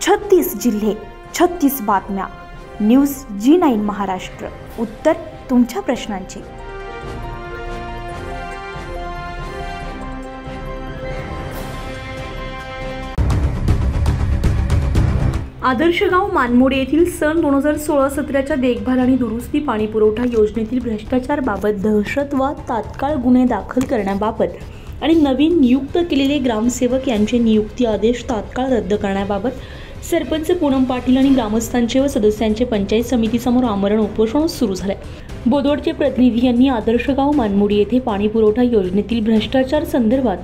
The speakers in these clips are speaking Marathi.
36 जिल्हे 36 बातम्या। न्यूज G9 महाराष्ट्र, उत्तर तुमच्या प्रश्नांची। आदर्श गाव मानमोडे येथील सन 2016-17च्या देखभाल आणि दुरुस्ती पाणी पुरवठा योजनेतील भ्रष्टाचाराबाबत दहशतवाद तात्काळ गुन्हे दाखल करण्याबाबत आणि नवीन नियुक्त केलेले ग्रामसेवक यांचे नियुक्ती आदेश तात्काळ रद्द करण्याबाबत सरपंच पूनम पाटील आणि ग्रामस्थांचे व सदस्यांचे पंचायत समितीसमोर आमरण उपोषण सुरू झाले। बोदवडचे प्रतिनिधी यांनी आदर्श गाव मानमोडी येथे पाणी पुरवठा योजनेतील भ्रष्टाचार संदर्भात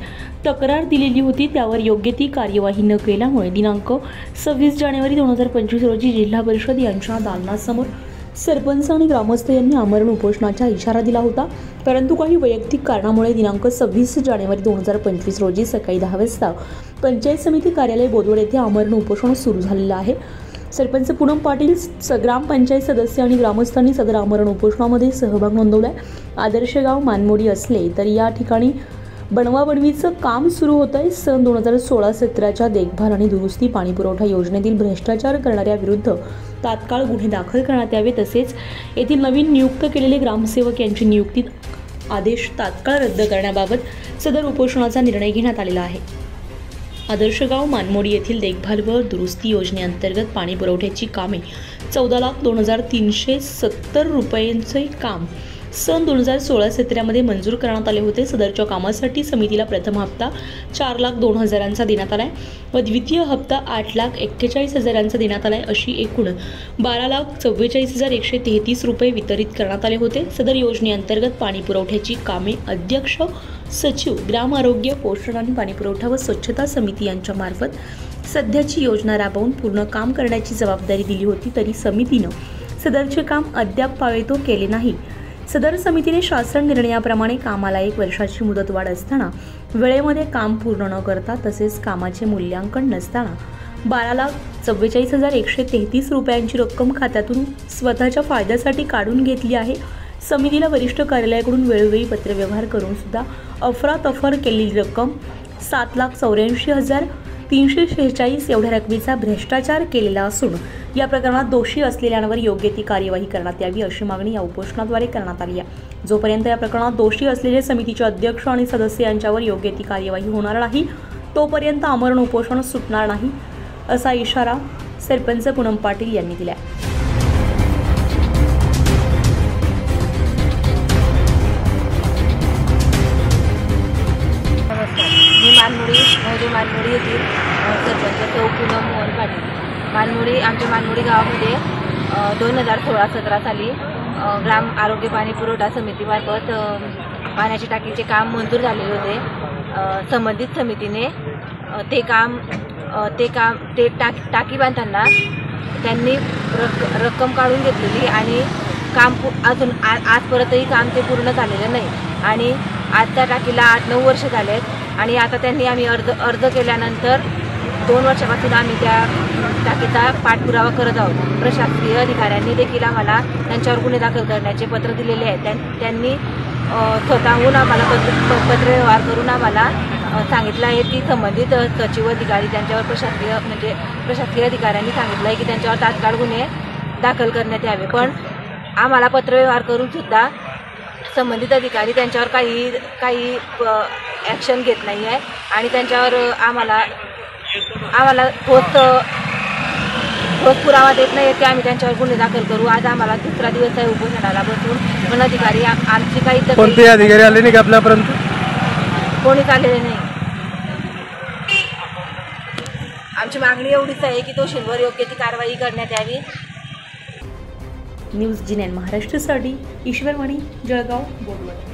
तक्रार दिलेली होती, त्यावर योग्य ती कार्यवाही न केल्यामुळे दिनांक 26 जानेवारी 2025 रोजी जिल्हा परिषद यांच्या दालनासमोर सरपंच आणि ग्रामस्थ यांनी आमरण उपोषणाचा इशारा दिला होता। परंतु काही वैयक्तिक कारणामुळे दिनांक 26 जानेवारी 2025 रोजी सकाळी 10 वाजता पंचायत समिती कार्यालय बोदवड येथे आमरण उपोषण सुरू झालेलं आहे। सरपंच पूनम पाटील, ग्रामपंचायत सदस्य आणि ग्रामस्थांनी सदर आमरण उपोषणामध्ये सहभाग नोंदवलाय। आदर्श गाव मानमोडी असले तरी या ठिकाणी बनवाबनवीचं काम सुरू होत आहे। सन 2016-17च्या देखभाल आणि दुरुस्ती पाणी पुरवठा योजनेतील भ्रष्टाचार करणाऱ्या विरुद्ध तात्काळ गुन्हे दाखल करण्यात यावे, तसेच येथील नवीन नियुक्त केलेले ग्रामसेवक यांची नियुक्ती आदेश तात्काळ रद्द करण्याबाबत सदर उपोषणाचा निर्णय घेण्यात आलेला आहे। आदर्श गाव मानमोडी येथील देखभाल व दुरुस्ती योजनेअंतर्गत पाणी पुरवठ्याची कामे 14,02,370 रुपयांचे काम सन 2016-17मध्ये मंजूर करण्यात आले होते। सदरच्या कामासाठी समितीला प्रथम हप्ता 4,02,000चा देण्यात आलाय व द्वितीय हप्ता 8,41,000चा देण्यात आलाय। अशी एकूण 12,44,133 रुपये वितरित करण्यात आले होते। सदर योजनेअंतर्गत पाणी पुरवठ्याची कामे अध्यक्ष, सचिव, ग्राम आरोग्य, पोषण आणि पाणी पुरवठा व स्वच्छता समिती यांच्या मार्फत सध्याची योजना राबवून पूर्ण काम करण्याची जबाबदारी दिली होती, तरी समितीनं सदरचे काम अद्याप पावेतो केले नाही। सदर समितीने शासन निर्णयाप्रमाणे कामाला 1 वर्षाची मुदतवाढ असताना वेळेमध्ये काम पूर्ण न करता तसेच कामाचे मूल्यांकन नसताना 12,44,133 रुपयांची रक्कम खात्यातून स्वतःच्या फायद्यासाठी काढून घेतली आहे। समितीला वरिष्ठ कार्यालयाकडून वेळोवेळी पत्रव्यवहार करून सुद्धा अफरातफर केलेली रक्कम 7,84,346 एवढ्या रकमेचा भ्रष्टाचार केलेला असून या प्रकरणात दोषी असलेल्यांवर योग्य ती कार्यवाही करण्यात यावी, अशी मागणी या उपोषणाद्वारे करण्यात आली आहे। जोपर्यंत या प्रकरणात दोषी असलेले समितीचे अध्यक्ष आणि सदस्य यांच्यावर योग्य ती कार्यवाही होणार नाही तोपर्यंत आमरण उपोषण सुटणार नाही, असा इशारा सरपंच पूनम पाटील यांनी दिला। मी मानमोडी येथील सरपंच सौ पूनम मोहन पाटील। आमच्या मानमोडी गावामध्ये 2016-17 साली ग्राम आरोग्य पाणी पुरवठा समितीमार्फत पाण्याची टाकीचे काम मंजूर झालेले होते। संबंधित समितीने ते टाकी बांधताना त्यांनी रक्कम काढून घेतलेली आणि काम अजून आजपर्यंतही काम ते पूर्ण झालेलं नाही आणि आज त्या टाकीला 8-9 वर्ष झालेत आणि आता आम्ही अर्ज केल्यानंतर 2 वर्षापासून आम्ही त्या टाकीचा पाठपुरावा करत आहोत। प्रशासकीय अधिकाऱ्यांनी देखील आम्हाला त्यांच्यावर गुन्हे दाखल करण्याचे पत्र दिलेले आहे। त्यांनी स्वतःहून आम्हाला पत्रव्यवहार करून आम्हाला सांगितलं आहे की संबंधित सचिव अधिकारी त्यांच्यावर प्रशासकीय अधिकाऱ्यांनी सांगितलं आहे की त्यांच्यावर तात्काळ गुन्हे दाखल करण्यात यावे, पण आम्हाला पत्रव्यवहार करून सुद्धा संबंधित अधिकारी त्यांच्यावर काही ॲक्शन घेत नाही आहे आणि त्यांच्यावर आम्हाला ठोस पुरावा देत नाही की आम्ही त्यांच्यावर गुन्हे दाखल करू। आज आम्हाला 3रा दिवस आहे उपोषणाला बसून, पण अधिकारी आमची काही कोणते अधिकारी आले नाही आपल्यापर्यंत? कोणीच आलेले नाही। आमची मागणी एवढीच आहे की दोषींवर योग्य ती कारवाई करण्यात यावी। न्यूज G9 महाराष्ट्रासाठी ईश्वरवाणी, जळगाव, बोदवड।